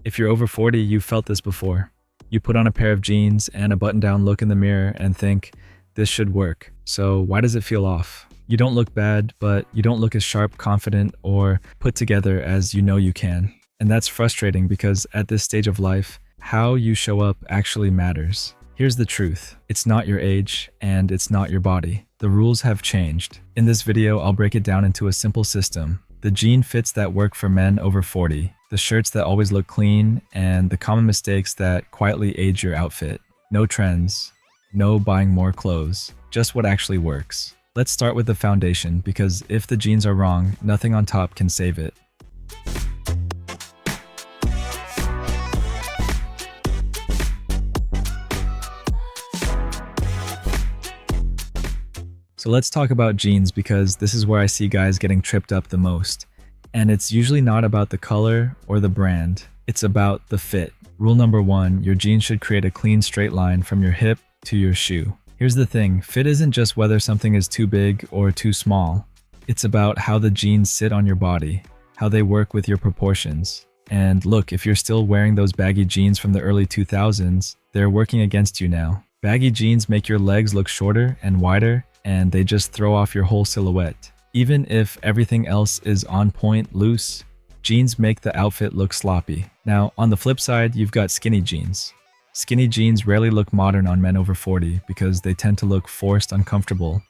If you're over 40, you've felt this before. You put on a pair of jeans and a button-down look in the mirror and think, this should work. So why does it feel off? You don't look bad, but you don't look as sharp, confident, or put together as you know you can. And that's frustrating because at this stage of life, how you show up actually matters. Here's the truth. It's not your age, and it's not your body. The rules have changed. In this video, I'll break it down into a simple system. The jean fits that work for men over 40, the shirts that always look clean, and the common mistakes that quietly age your outfit. No trends, no buying more clothes, just what actually works. Let's start with the foundation, because if the jeans are wrong, nothing on top can save it. So let's talk about jeans, because this is where I see guys getting tripped up the most. And it's usually not about the color or the brand, it's about the fit. Rule number 1, your jeans should create a clean straight line from your hip to your shoe. Here's the thing, fit isn't just whether something is too big or too small. It's about how the jeans sit on your body, how they work with your proportions. And look, if you're still wearing those baggy jeans from the early 2000s, they're working against you now. Baggy jeans make your legs look shorter and wider, and they just throw off your whole silhouette. Even if everything else is on point, loose, jeans make the outfit look sloppy. Now, on the flip side, you've got skinny jeans. Skinny jeans rarely look modern on men over 40 because they tend to look forced, uncomfortable,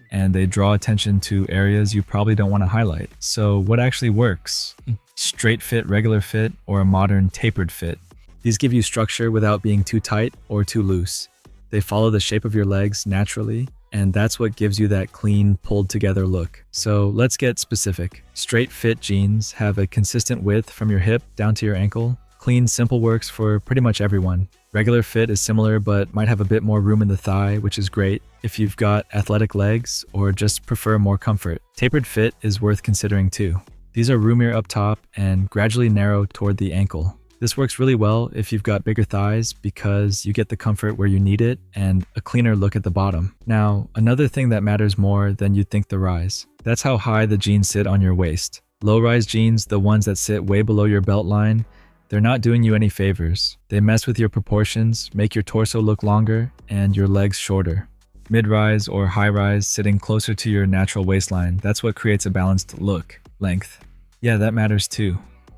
and they draw attention to areas you probably don't want to highlight. So what actually works? Straight fit, regular fit, or a modern tapered fit? These give you structure without being too tight or too loose. They follow the shape of your legs naturally, and that's what gives you that clean, pulled together look. So let's get specific. Straight fit jeans have a consistent width from your hip down to your ankle. Clean, simple works for pretty much everyone. Regular fit is similar, but might have a bit more room in the thigh, which is great if you've got athletic legs or just prefer more comfort. Tapered fit is worth considering too. These are roomier up top and gradually narrow toward the ankle. This works really well if you've got bigger thighs because you get the comfort where you need it and a cleaner look at the bottom. Now, another thing that matters more than you'd think: the rise. That's how high the jeans sit on your waist. Low-rise jeans, the ones that sit way below your belt line, they're not doing you any favors. They mess with your proportions, make your torso look longer and your legs shorter. Mid-rise or high-rise, sitting closer to your natural waistline, that's what creates a balanced look. Length. Yeah, that matters too.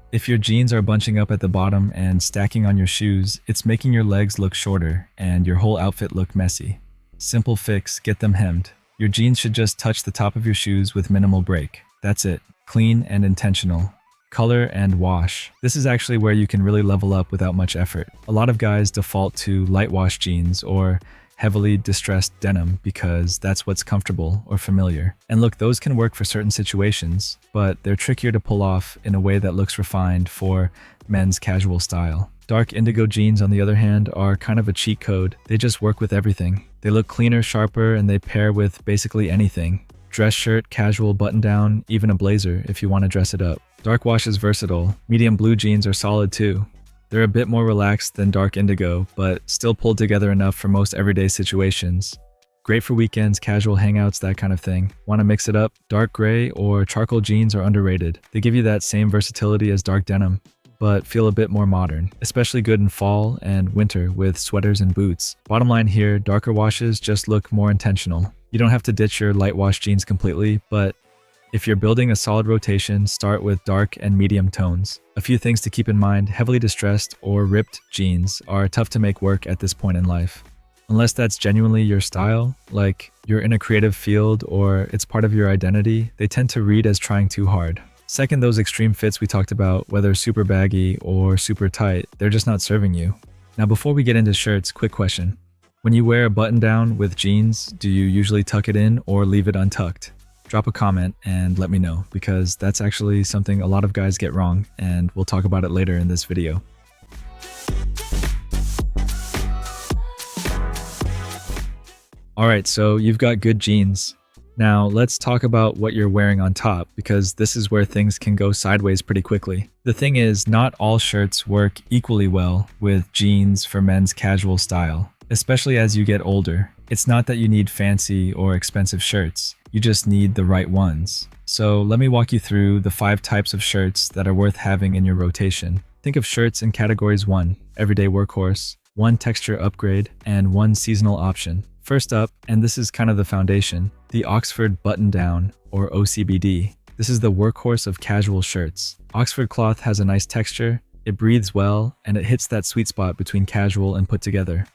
If your jeans are bunching up at the bottom and stacking on your shoes, it's making your legs look shorter and your whole outfit look messy. Simple fix, get them hemmed. Your jeans should just touch the top of your shoes with minimal break. That's it. Clean and intentional. Color and wash. This is actually where you can really level up without much effort. A lot of guys default to light wash jeans or heavily distressed denim because that's what's comfortable or familiar. And look, those can work for certain situations, but they're trickier to pull off in a way that looks refined for men's casual style. Dark indigo jeans, on the other hand, are kind of a cheat code. They just work with everything. They look cleaner, sharper, and they pair with basically anything. Dress shirt, casual button-down, even a blazer if you want to dress it up. Dark wash is versatile. Medium blue jeans are solid too. They're a bit more relaxed than dark indigo, but still pulled together enough for most everyday situations. Great for weekends, casual hangouts, that kind of thing. Want to mix it up? Dark gray or charcoal jeans are underrated. They give you that same versatility as dark denim, but feel a bit more modern. Especially good in fall and winter with sweaters and boots. Bottom line here, darker washes just look more intentional. You don't have to ditch your light wash jeans completely, but if you're building a solid rotation, start with dark and medium tones. A few things to keep in mind: heavily distressed or ripped jeans are tough to make work at this point in life. Unless that's genuinely your style, like you're in a creative field or it's part of your identity, they tend to read as trying too hard. Second, those extreme fits we talked about, whether super baggy or super tight, they're just not serving you. Now, before we get into shirts, quick question. When you wear a button down with jeans, do you usually tuck it in or leave it untucked? Drop a comment and let me know, because that's actually something a lot of guys get wrong, and we'll talk about it later in this video. Alright, so you've got good jeans. Now let's talk about what you're wearing on top, because this is where things can go sideways pretty quickly. The thing is, not all shirts work equally well with jeans for men's casual style. especially as you get older. It's not that you need fancy or expensive shirts, you just need the right ones. So let me walk you through the 5 types of shirts that are worth having in your rotation. Think of shirts in categories: 1, everyday workhorse; 1, texture upgrade; and 1, seasonal option. First up, and this is kind of the foundation, the Oxford button-down, or OCBD. This is the workhorse of casual shirts. Oxford cloth has a nice texture, it breathes well, and it hits that sweet spot between casual and put together.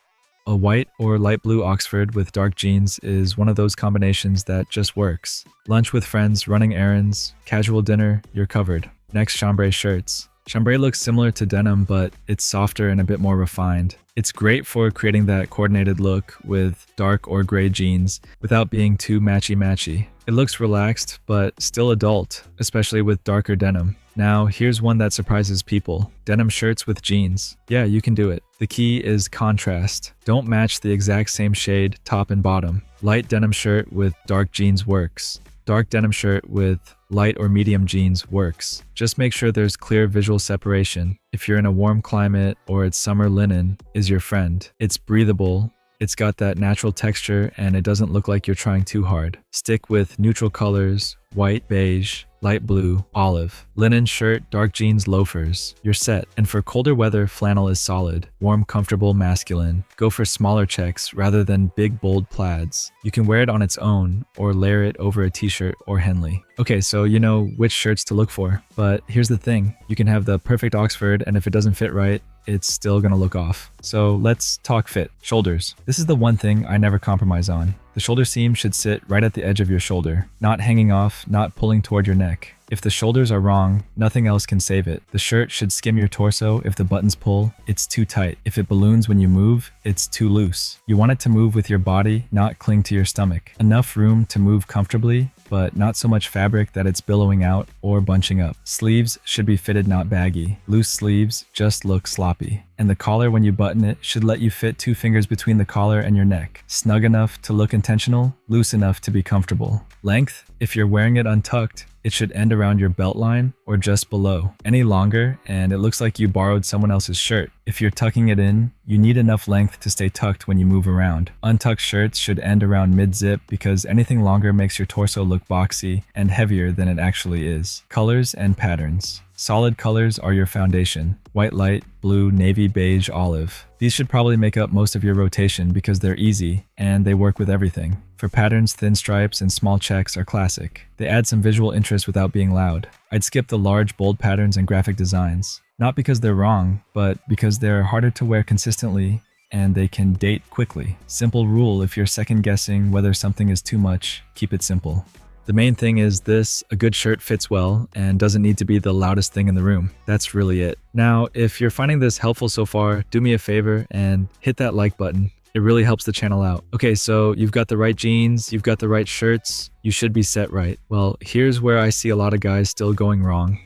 A white or light blue Oxford with dark jeans is one of those combinations that just works. Lunch with friends, running errands, casual dinner, you're covered. Next, chambray shirts. Chambray looks similar to denim, but it's softer and a bit more refined. It's great for creating that coordinated look with dark or gray jeans without being too matchy-matchy. It looks relaxed, but still adult, especially with darker denim. Now, here's one that surprises people. Denim shirts with jeans. Yeah, you can do it. The key is contrast. Don't match the exact same shade, top and bottom. Light denim shirt with dark jeans works. Dark denim shirt with light or medium jeans works. Just make sure there's clear visual separation. If you're in a warm climate or it's summer, linen is your friend. It's breathable, it's got that natural texture, and it doesn't look like you're trying too hard. Stick with neutral colors: white, beige, light blue, olive. Linen shirt, dark jeans, loafers. You're set. And for colder weather, flannel is solid. Warm, comfortable, masculine. Go for smaller checks rather than big, bold plaids. You can wear it on its own or layer it over a t-shirt or Henley. Okay, so you know which shirts to look for, but here's the thing. You can have the perfect Oxford, and if it doesn't fit right, it's still gonna look off. So let's talk fit. Shoulders. This is the one thing I never compromise on. The shoulder seam should sit right at the edge of your shoulder, not hanging off, not pulling toward your neck. If the shoulders are wrong, nothing else can save it. The shirt should skim your torso. If the buttons pull, it's too tight. If it balloons when you move, it's too loose. You want it to move with your body, not cling to your stomach. Enough room to move comfortably, but not so much fabric that it's billowing out or bunching up. Sleeves should be fitted, not baggy. Loose sleeves just look sloppy. And the collar, when you button it, should let you fit 2 fingers between the collar and your neck. Snug enough to look intentional, loose enough to be comfortable. Length, if you're wearing it untucked, it should end around your belt line or just below. Any longer, and it looks like you borrowed someone else's shirt. If you're tucking it in, you need enough length to stay tucked when you move around. Untucked shirts should end around mid-zip because anything longer makes your torso look boxy and heavier than it actually is. Colors and patterns. Solid colors are your foundation. White light, blue, navy, beige, olive. These should probably make up most of your rotation because they're easy and they work with everything. For patterns, thin stripes and small checks are classic. They add some visual interest without being loud. I'd skip the large, bold patterns and graphic designs. Not because they're wrong, but because they're harder to wear consistently and they can date quickly. Simple rule: if you're second guessing whether something is too much, keep it simple. The main thing is this: a good shirt fits well and doesn't need to be the loudest thing in the room. That's really it. Now, if you're finding this helpful so far, do me a favor and hit that like button. It really helps the channel out. Okay, so you've got the right jeans, you've got the right shirts, you should be set right. Well, here's where I see a lot of guys still going wrong.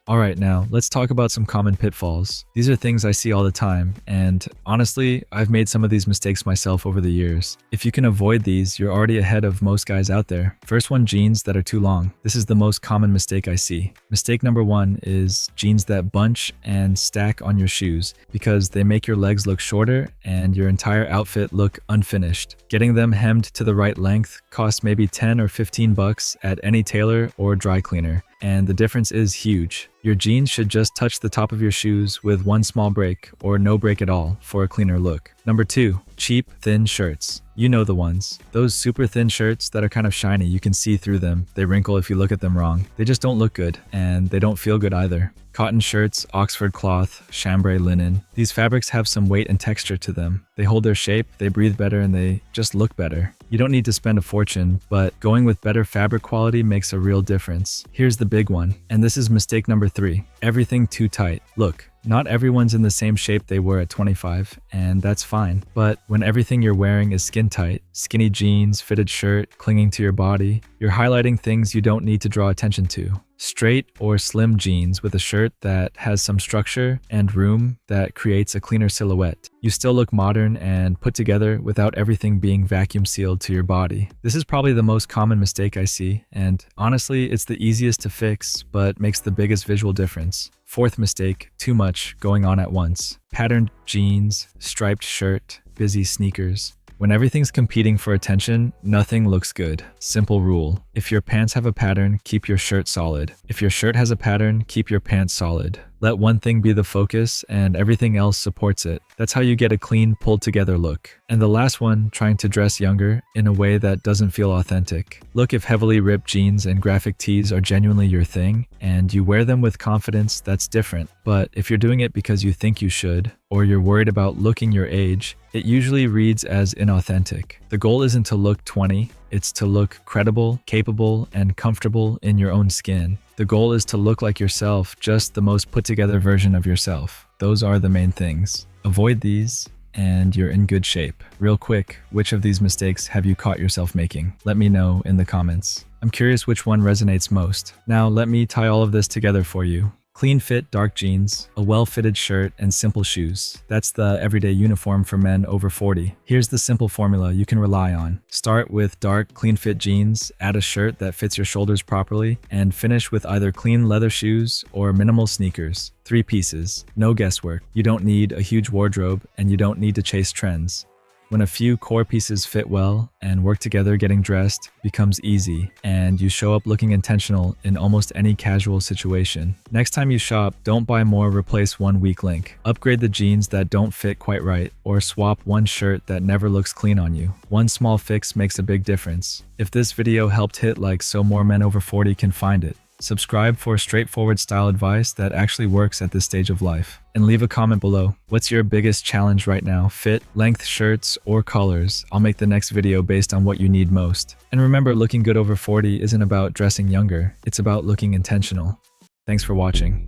Alright, now let's talk about some common pitfalls. These are things I see all the time, and honestly, I've made some of these mistakes myself over the years. If you can avoid these, you're already ahead of most guys out there. First one, jeans that are too long. This is the most common mistake I see. Mistake number 1 is jeans that bunch and stack on your shoes because they make your legs look shorter and your entire outfit look unfinished. Getting them hemmed to the right length costs maybe 10 or 15 bucks at any tailor or dry cleaner. And the difference is huge. Your jeans should just touch the top of your shoes with one small break or no break at all for a cleaner look. Number 2, cheap, thin shirts. You know the ones. Those super thin shirts that are kind of shiny, you can see through them. They wrinkle if you look at them wrong. They just don't look good, and they don't feel good either. Cotton shirts, Oxford cloth, chambray linen. These fabrics have some weight and texture to them. They hold their shape, they breathe better, and they just look better. You don't need to spend a fortune, but going with better fabric quality makes a real difference. Here's the big one, and this is mistake number 3. Everything too tight. Look, not everyone's in the same shape they were at 25, and that's fine. But when everything you're wearing is skin tight, skinny jeans, fitted shirt, clinging to your body, you're highlighting things you don't need to draw attention to. Straight or slim jeans with a shirt that has some structure and room that creates a cleaner silhouette. You still look modern and put together without everything being vacuum sealed to your body. This is probably the most common mistake I see, and honestly, it's the easiest to fix, but makes the biggest visual difference. Fourth mistake, too much going on at once. Patterned jeans, striped shirt, busy sneakers. When everything's competing for attention, nothing looks good. Simple rule. If your pants have a pattern, keep your shirt solid. If your shirt has a pattern, keep your pants solid. Let one thing be the focus and everything else supports it. That's how you get a clean, pulled together look. And the last one, trying to dress younger in a way that doesn't feel authentic. Look if heavily ripped jeans and graphic tees are genuinely your thing and you wear them with confidence, that's different. But if you're doing it because you think you should, or you're worried about looking your age, it usually reads as inauthentic. The goal isn't to look 20, it's to look credible, capable, and comfortable in your own skin. The goal is to look like yourself, just the most put together version of yourself. Those are the main things. Avoid these and you're in good shape. Real quick, which of these mistakes have you caught yourself making? Let me know in the comments. I'm curious which one resonates most. Now let me tie all of this together for you. Clean fit dark jeans, a well-fitted shirt, and simple shoes. That's the everyday uniform for men over 40. Here's the simple formula you can rely on. Start with dark, clean fit jeans, add a shirt that fits your shoulders properly, and finish with either clean leather shoes or minimal sneakers. 3 pieces, no guesswork. You don't need a huge wardrobe, and you don't need to chase trends. When a few core pieces fit well and work together, getting dressed becomes easy and you show up looking intentional in almost any casual situation. Next time you shop, don't buy more, replace one weak link. Upgrade the jeans that don't fit quite right or swap one shirt that never looks clean on you. One small fix makes a big difference. If this video helped hit like so more men over 40 can find it. Subscribe for straightforward style advice that actually works at this stage of life. And leave a comment below. What's your biggest challenge right now? Fit, length, shirts, or colors? I'll make the next video based on what you need most. And remember, looking good over 40 isn't about dressing younger. It's about looking intentional. Thanks for watching.